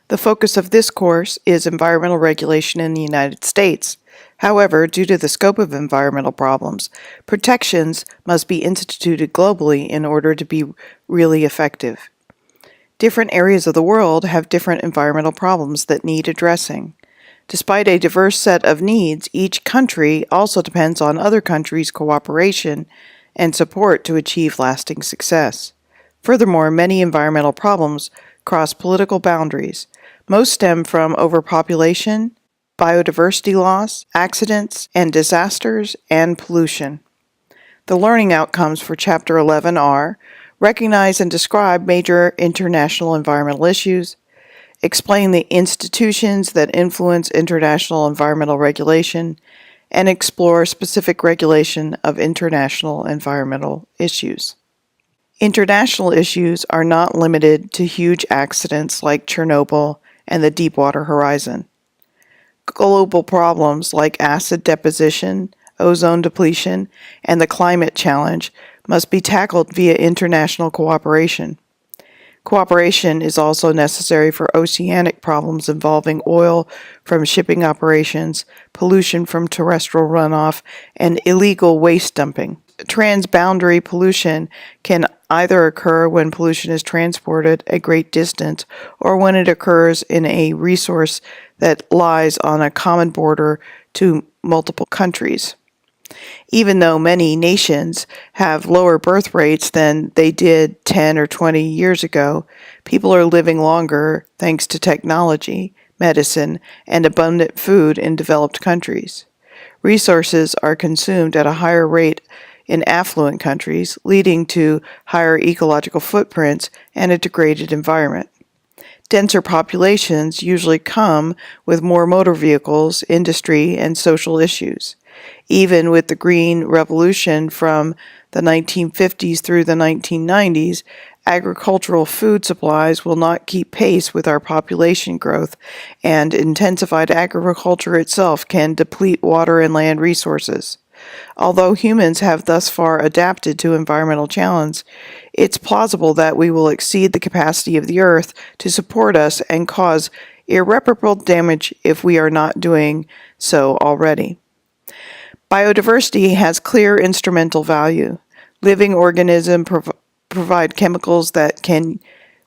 The focus of this course is environmental regulation in the United States. However, due to the scope of environmental problems, protections must be instituted globally in order to be really effective. Different areas of the world have different environmental problems that need addressing. Despite a diverse set of needs, each country also depends on other countries' cooperation and support to achieve lasting success. Furthermore, many environmental problems cross political boundaries. Most stem from overpopulation, biodiversity loss, accidents and disasters, and pollution. The learning outcomes for Chapter 11 are: recognize and describe major international environmental issues, explain the institutions that influence international environmental regulation, and explore specific regulation of international environmental issues. International issues are not limited to huge accidents like Chernobyl and the Deepwater Horizon. Global problems like acid deposition, ozone depletion, and the climate challenge must be tackled via international cooperation. Cooperation is also necessary for oceanic problems involving oil from shipping operations, pollution from terrestrial runoff, and illegal waste dumping. Transboundary pollution can either occur when pollution is transported a great distance or when it occurs in a resource that lies on a common border to multiple countries. Even though many nations have lower birth rates than they did 10 or 20 years ago, people are living longer thanks to technology, medicine, and abundant food in developed countries. Resources are consumed at a higher rate in affluent countries, leading to higher ecological footprints and a degraded environment. Denser populations usually come with more motor vehicles, industry, and social issues. Even with the Green Revolution from the 1950s through the 1990s, agricultural food supplies will not keep pace with our population growth, and intensified agriculture itself can deplete water and land resources. Although humans have thus far adapted to environmental challenge, it's plausible that we will exceed the capacity of the Earth to support us and cause irreparable damage if we are not doing so already. Biodiversity has clear instrumental value. Living organisms provide chemicals that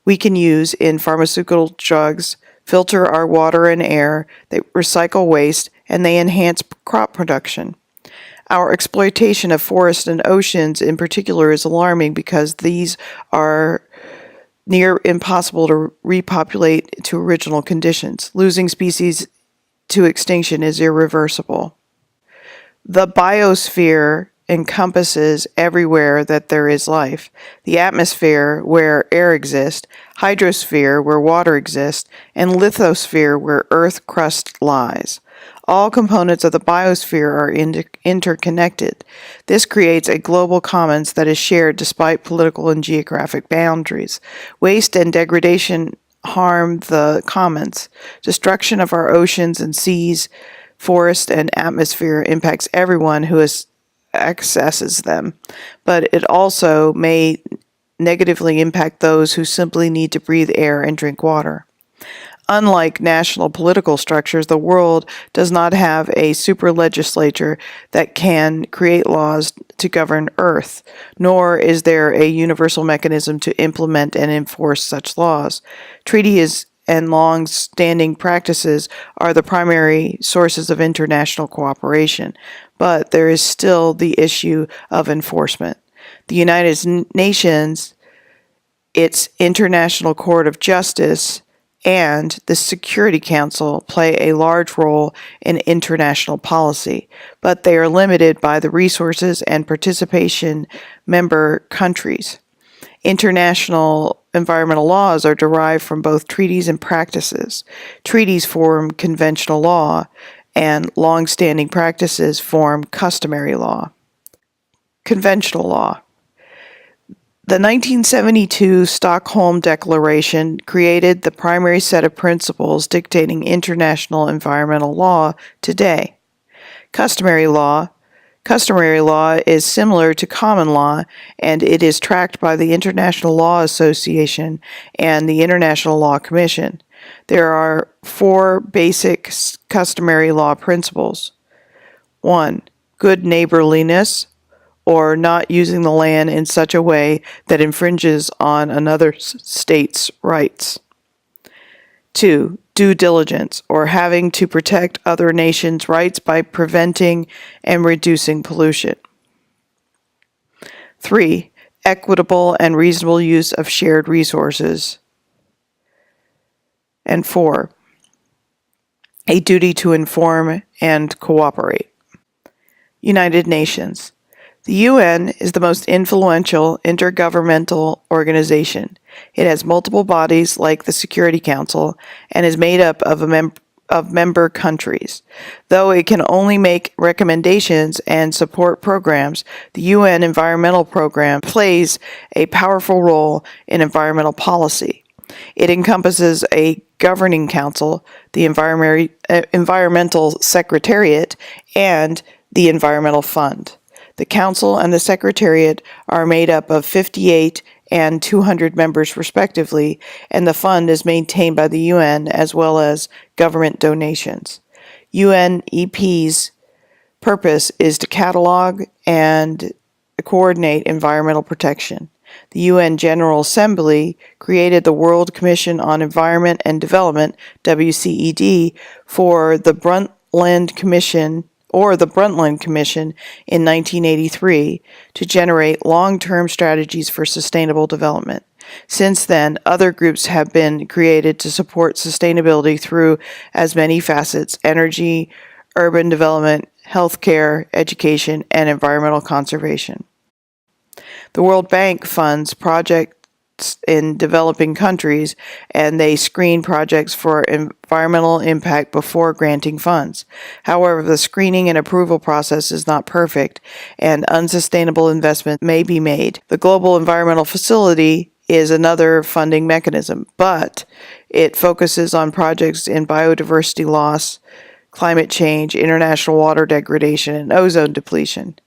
we can use in pharmaceutical drugs, filter our water and air, they recycle waste, and they enhance crop production. Our exploitation of forests and oceans in particular is alarming because these are near impossible to repopulate to original conditions. Losing species to extinction is irreversible. The biosphere encompasses everywhere that there is life: the atmosphere where air exists, hydrosphere where water exists, and lithosphere where earth crust lies. All components of the biosphere are interconnected. This creates a global commons that is shared despite political and geographic boundaries. Waste and degradation harm the commons. Destruction of our oceans and seas, forest, and atmosphere impacts everyone who accesses them, but it also may negatively impact those who simply need to breathe air and drink water. Unlike national political structures, the world does not have a super legislature that can create laws to govern Earth, nor is there a universal mechanism to implement and enforce such laws. Treaties and long-standing practices are the primary sources of international cooperation, but there is still the issue of enforcement. The United Nations, its International Court of Justice, and the Security Council play a large role in international policy, but they are limited by the resources and participation member countries. International environmental laws are derived from both treaties and practices. Treaties form conventional law, and long-standing practices form customary law. Conventional law. The 1972 Stockholm Declaration created the primary set of principles dictating international environmental law today. Customary law is similar to common law, and it is tracked by the International Law Association and the International Law Commission. There are 4 basic customary law principles. 1. Good neighborliness, or not using the land in such a way that infringes on another state's rights. 2. Due diligence, or having to protect other nations' rights by preventing and reducing pollution. 3. Equitable and reasonable use of shared resources. And 4. A duty to inform and cooperate. United Nations. The UN is the most influential intergovernmental organization. It has multiple bodies like the Security Council and is made up of member countries. Though it can only make recommendations and support programs, the UN Environmental Program plays a powerful role in environmental policy. It encompasses a governing council, the Environmental Secretariat, and the Environmental Fund. The Council and the Secretariat are made up of 58 and 200 members respectively, and the fund is maintained by the UN as well as government donations. UNEP's purpose is to catalog and coordinate environmental protection. The UN General Assembly created the World Commission on Environment and Development, WCED, for the Brundtland Commission in 1983 to generate long-term strategies for sustainable development. Since then, other groups have been created to support sustainability through as many facets: energy, urban development, healthcare, education, and environmental conservation. The World Bank funds projects in developing countries, and they screen projects for environmental impact before granting funds. However, the screening and approval process is not perfect, and unsustainable investment may be made. The Global Environmental Facility is another funding mechanism, but it focuses on projects in biodiversity loss, climate change, international water degradation, and ozone depletion.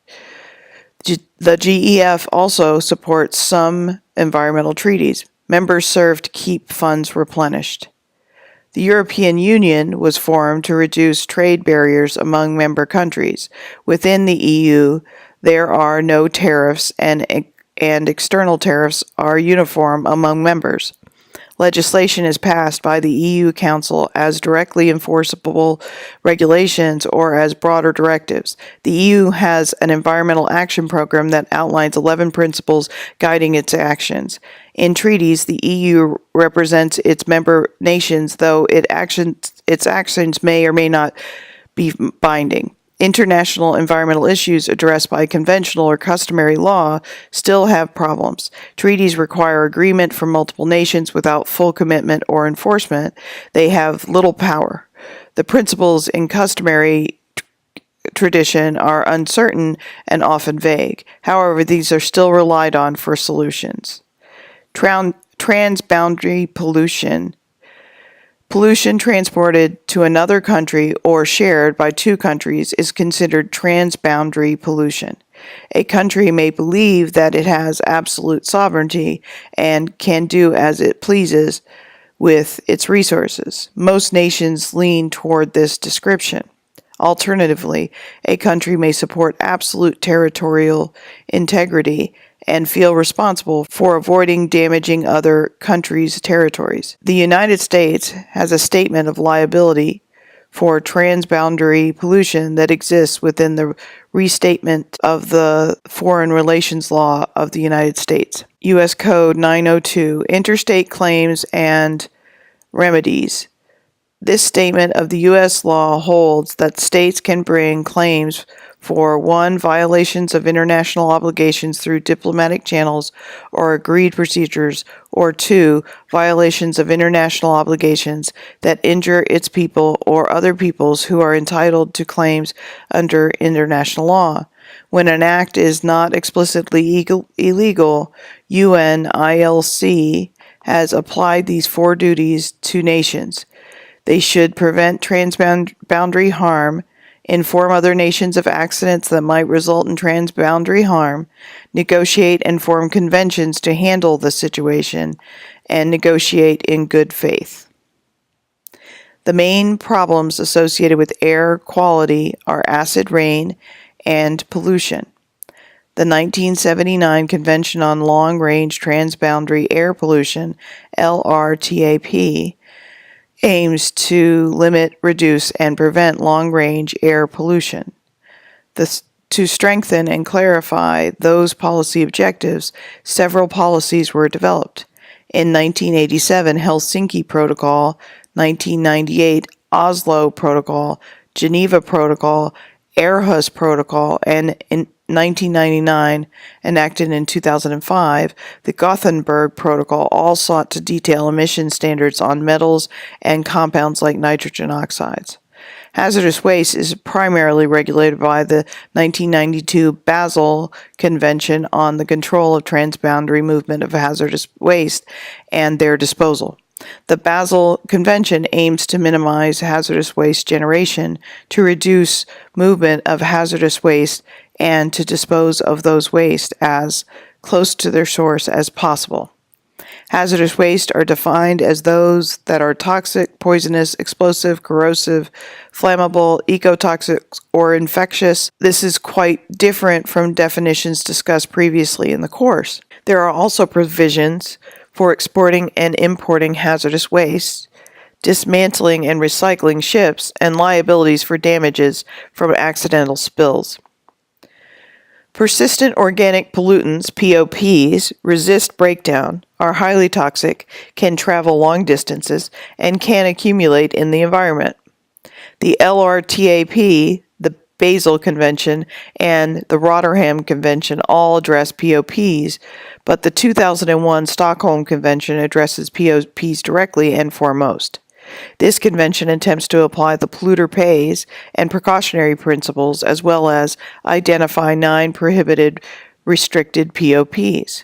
The GEF also supports some environmental treaties. Members serve to keep funds replenished. The European Union was formed to reduce trade barriers among member countries. Within the EU, there are no tariffs, and external tariffs are uniform among members. Legislation is passed by the EU Council as directly enforceable regulations or as broader directives. The EU has an environmental action program that outlines 11 principles guiding its actions. In treaties, the EU represents its member nations, though its actions may or may not be binding. International environmental issues addressed by conventional or customary law still have problems. Treaties require agreement from multiple nations without full commitment or enforcement. They have little power. The principles in customary tradition are uncertain and often vague. However, these are still relied on for solutions. Transboundary pollution. Pollution transported to another country or shared by two countries is considered transboundary pollution. A country may believe that it has absolute sovereignty and can do as it pleases with its resources. Most nations lean toward this description. Alternatively, a country may support absolute territorial integrity and feel responsible for avoiding damaging other countries' territories. The United States has a statement of liability for transboundary pollution that exists within the restatement of the Foreign Relations Law of the United States. U.S. Code 902, Interstate Claims and Remedies. This statement of the U.S. law holds that states can bring claims for 1. Violations of international obligations through diplomatic channels or agreed procedures, or 2. Violations of international obligations that injure its people or other peoples who are entitled to claims under international law. When an act is not explicitly illegal, UNILC has applied these 4 duties to nations. They should prevent transboundary harm, inform other nations of accidents that might result in transboundary harm, negotiate and form conventions to handle the situation, and negotiate in good faith. The main problems associated with air quality are acid rain and pollution. The 1979 Convention on Long-Range Transboundary Air Pollution, LRTAP, aims to limit, reduce, and prevent long-range air pollution. To strengthen and clarify those policy objectives, several policies were developed. In 1987, Helsinki Protocol, 1998, Oslo Protocol, Geneva Protocol, Aarhus Protocol, and in 1999, enacted in 2005, the Gothenburg Protocol all sought to detail emission standards on metals and compounds like nitrogen oxides. Hazardous waste is primarily regulated by the 1992 Basel Convention on the Control of Transboundary Movement of Hazardous Waste and their Disposal. The Basel Convention aims to minimize hazardous waste generation, to reduce movement of hazardous waste, and to dispose of those waste as close to their source as possible. Hazardous waste are defined as those that are toxic, poisonous, explosive, corrosive, flammable, ecotoxic, or infectious. This is quite different from definitions discussed previously in the course. There are also provisions for exporting and importing hazardous waste, dismantling and recycling ships, and liabilities for damages from accidental spills. Persistent organic pollutants, POPs, resist breakdown, are highly toxic, can travel long distances, and can accumulate in the environment. The LRTAP, the Basel Convention, and the Rotterdam Convention all address POPs, but the 2001 Stockholm Convention addresses POPs directly and foremost. This convention attempts to apply the polluter pays and precautionary principles, as well as identify 9 prohibited restricted POPs.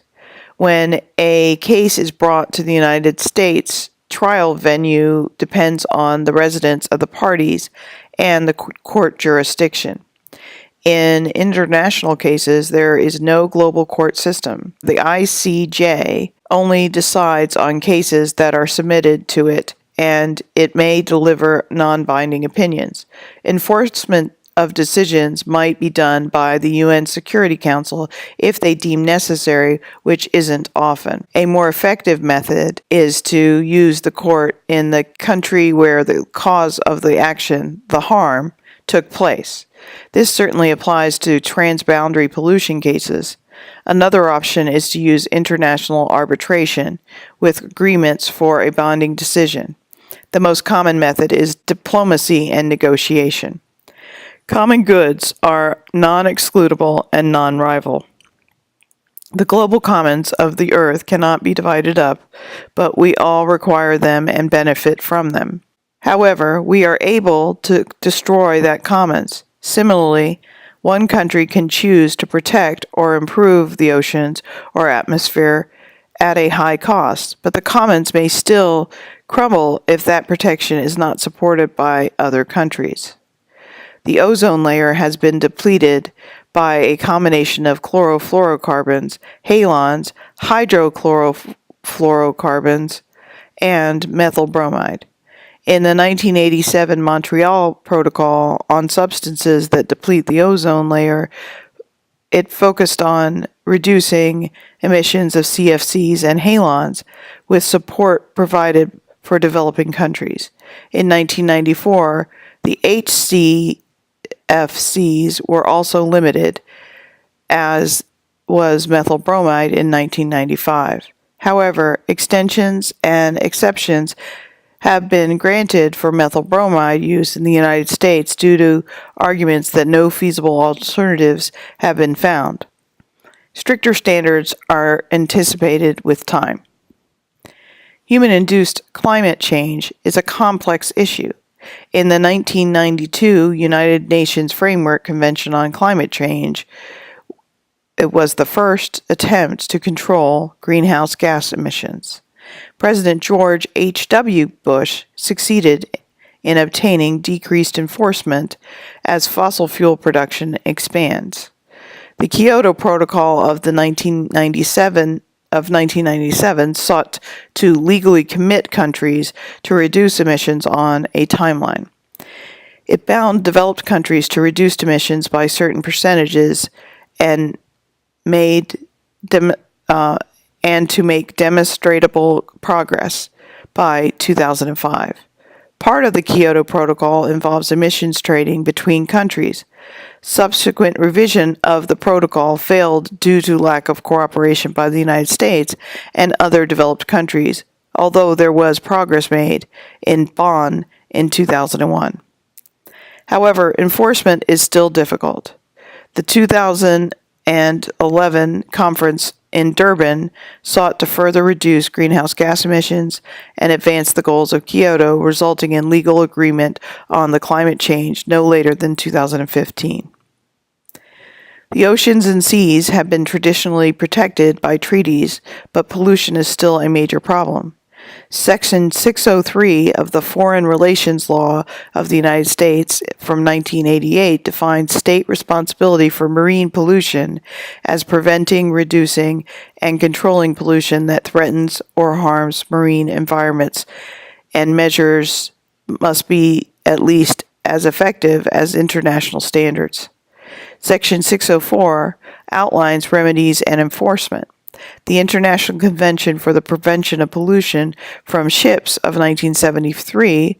When a case is brought to the United States, trial venue depends on the residence of the parties and the court jurisdiction. In international cases, there is no global court system. The ICJ only decides on cases that are submitted to it, and it may deliver non-binding opinions. Enforcement of decisions might be done by the UN Security Council if they deem necessary, which isn't often. A more effective method is to use the court in the country where the cause of the action, the harm, took place. This certainly applies to transboundary pollution cases. Another option is to use international arbitration with agreements for a binding decision. The most common method is diplomacy and negotiation. Common goods are non-excludable and non-rival. The global commons of the earth cannot be divided up, but we all require them and benefit from them. However, we are able to destroy that commons. Similarly, one country can choose to protect or improve the oceans or atmosphere at a high cost, but the commons may still crumble if that protection is not supported by other countries. The ozone layer has been depleted by a combination of chlorofluorocarbons, halons, hydrochlorofluorocarbons, and methyl bromide. In the 1987 Montreal Protocol on substances that deplete the ozone layer, it focused on reducing emissions of CFCs and halons with support provided for developing countries. In 1994, the HCFCs were also limited, as was methyl bromide in 1995. However, extensions and exceptions have been granted for methyl bromide use in the United States due to arguments that no feasible alternatives have been found. Stricter standards are anticipated with time. Human-induced climate change is a complex issue. In the 1992 United Nations Framework Convention on Climate Change, it was the first attempt to control greenhouse gas emissions. President George H.W. Bush succeeded in obtaining decreased enforcement as fossil fuel production expands. The Kyoto Protocol of the 1997 of 1997 sought to legally commit countries to reduce emissions on a timeline. It bound developed countries to reduce emissions by certain percentages and to make demonstrable progress by 2005. Part of the Kyoto Protocol involves emissions trading between countries. Subsequent revision of the protocol failed due to lack of cooperation by the United States and other developed countries, although there was progress made in Bonn in 2001. However, enforcement is still difficult. The 2011 conference in Durban sought to further reduce greenhouse gas emissions and advance the goals of Kyoto, resulting in legal agreement on the climate change no later than 2015. The oceans and seas have been traditionally protected by treaties, but pollution is still a major problem. Section 603 of the Foreign Relations Law of the United States from 1988 defines state responsibility for marine pollution as preventing, reducing, and controlling pollution that threatens or harms marine environments, and measures must be at least as effective as international standards. Section 604 outlines remedies and enforcement. The International Convention for the Prevention of Pollution from Ships of 1973,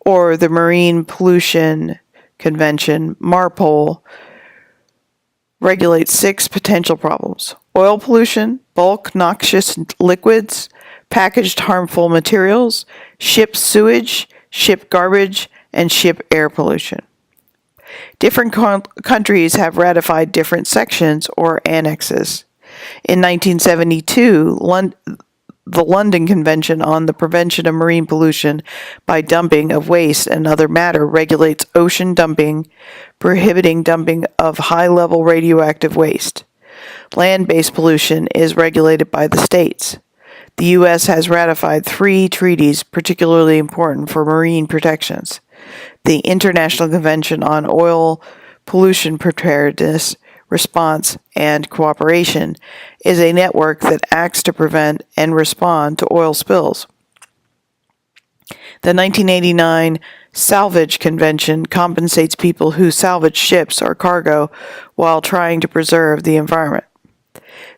or the Marine Pollution Convention, MARPOL, regulates 6 potential problems: oil pollution, bulk noxious liquids, packaged harmful materials, ship sewage, ship garbage, and ship air pollution. Different countries have ratified different sections or annexes. In 1972, the London Convention on the Prevention of Marine Pollution by Dumping of Waste and Other Matter regulates ocean dumping, prohibiting dumping of high-level radioactive waste. Land-based pollution is regulated by the states. The U.S. has ratified 3 treaties particularly important for marine protections. The International Convention on Oil Pollution Preparedness, Response, and Cooperation is a network that acts to prevent and respond to oil spills. The 1989 Salvage Convention compensates people who salvage ships or cargo while trying to preserve the environment.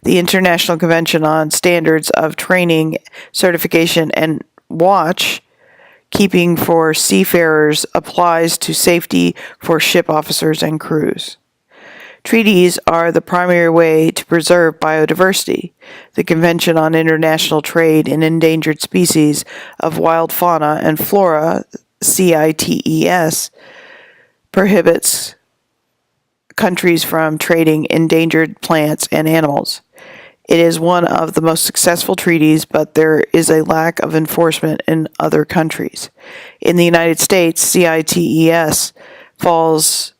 The International Convention on Standards of Training, Certification, and Watch keeping for seafarers applies to safety for ship officers and crews. Treaties are the primary way to preserve biodiversity. The Convention on International Trade in Endangered Species of Wild Fauna and Flora, CITES, prohibits countries from trading endangered plants and animals. It is one of the most successful treaties, but there is a lack of enforcement in other countries. In the United States, CITES falls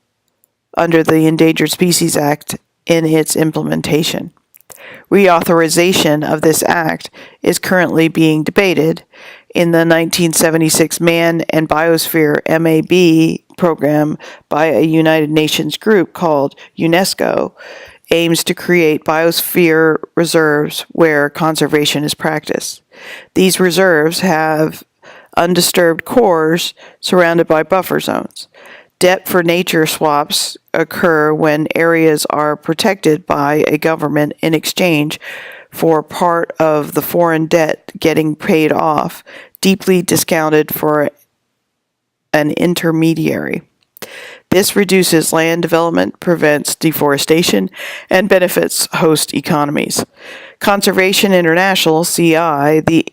under the Endangered Species Act in its implementation. Reauthorization of this act is currently being debated. In the 1976 Man and Biosphere MAB program by a United Nations group called UNESCO aims to create biosphere reserves where conservation is practiced. These reserves have undisturbed cores surrounded by buffer zones. Debt for nature swaps occur when areas are protected by a government in exchange for part of the foreign debt getting paid off, deeply discounted for an intermediary. This reduces land development, prevents deforestation, and benefits host economies. Conservation International, CI, the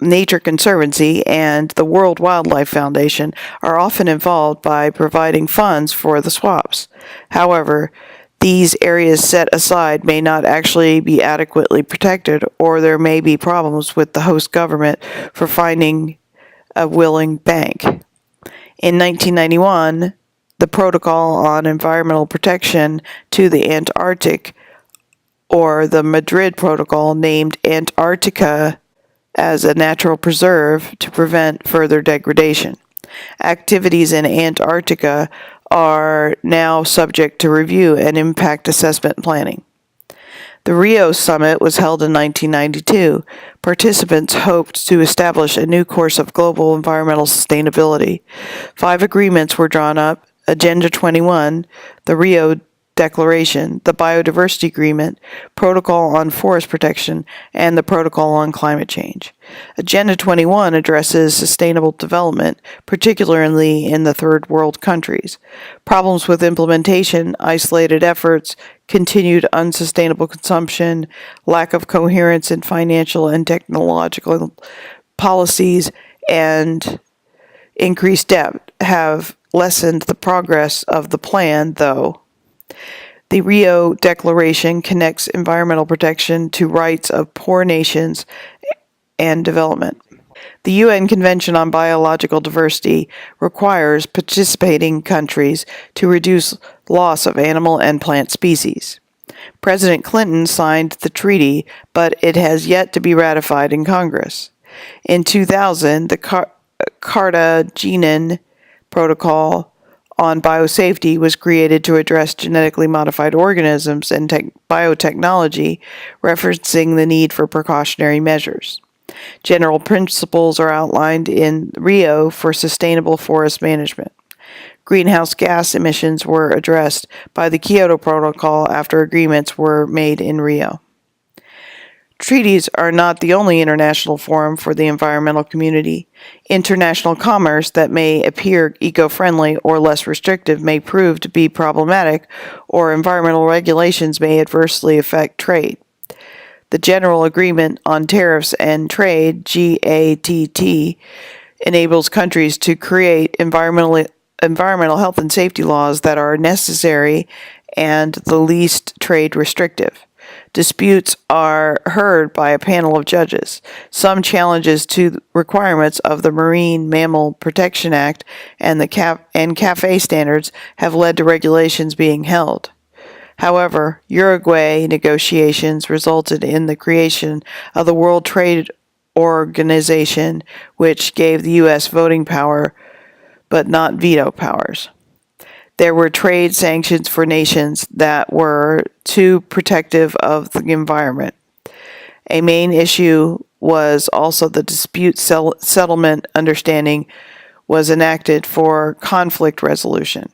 Nature Conservancy, and the World Wildlife Foundation are often involved by providing funds for the swaps. However, these areas set aside may not actually be adequately protected, or there may be problems with the host government for finding a willing bank. In 1991, the Protocol on Environmental Protection to the Antarctic, or the Madrid Protocol, named Antarctica as a natural preserve to prevent further degradation. Activities in Antarctica are now subject to review and impact assessment planning. The Rio Summit was held in 1992. Participants hoped to establish a new course of global environmental sustainability. 5 agreements were drawn up: Agenda 21, the Rio Declaration, the Biodiversity Agreement, Protocol on Forest Protection, and the Protocol on Climate Change. Agenda 21 addresses sustainable development, particularly in the third world countries. Problems with implementation, isolated efforts, continued unsustainable consumption, lack of coherence in financial and technological policies, and increased debt have lessened the progress of the plan, though. The Rio Declaration connects environmental protection to rights of poor nations and development. The UN Convention on Biological Diversity requires participating countries to reduce loss of animal and plant species. President Clinton signed the treaty, but it has yet to be ratified in Congress. In 2000, the Cartagena Protocol on biosafety was created to address genetically modified organisms and biotechnology, referencing the need for precautionary measures. General principles are outlined in Rio for sustainable forest management. Greenhouse gas emissions were addressed by the Kyoto Protocol after agreements were made in Rio. Treaties are not the only international forum for the environmental community. International commerce that may appear eco-friendly or less restrictive may prove to be problematic, or environmental regulations may adversely affect trade. The General Agreement on Tariffs and Trade, GATT, enables countries to create environmental health and safety laws that are necessary and the least trade restrictive. Disputes are heard by a panel of judges. Some challenges to requirements of the Marine Mammal Protection Act and the CAFE standards have led to regulations being held. However, Uruguay negotiations resulted in the creation of the World Trade Organization, which gave the U.S. voting power but not veto powers. There were trade sanctions for nations that were too protective of the environment. A main issue was also the dispute settlement understanding was enacted for conflict resolution.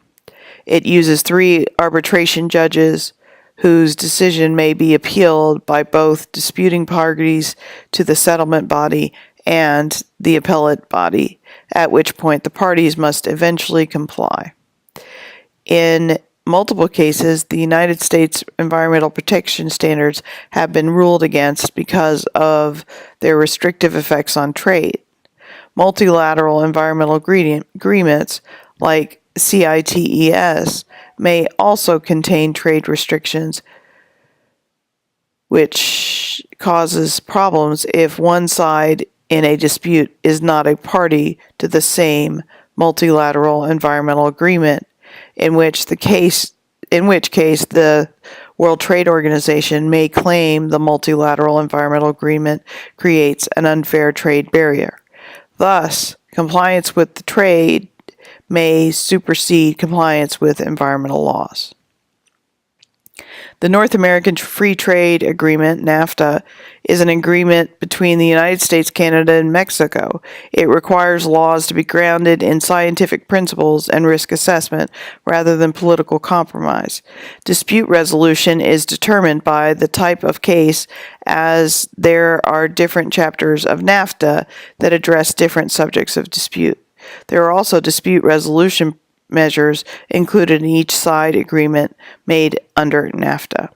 It uses 3 arbitration judges whose decision may be appealed by both disputing parties to the settlement body and the appellate body, at which point the parties must eventually comply. In multiple cases, the United States environmental protection standards have been ruled against because of their restrictive effects on trade. Multilateral environmental agreements, like CITES, may also contain trade restrictions, which causes problems if one side in a dispute is not a party to the same multilateral environmental agreement, in which case the World Trade Organization may claim the multilateral environmental agreement creates an unfair trade barrier. Thus, compliance with the trade may supersede compliance with environmental laws. The North American Free Trade Agreement, NAFTA, is an agreement between the United States, Canada, and Mexico. It requires laws to be grounded in scientific principles and risk assessment rather than political compromise. Dispute resolution is determined by the type of case, as there are different chapters of NAFTA that address different subjects of dispute. There are also dispute resolution measures included in each side agreement made under NAFTA.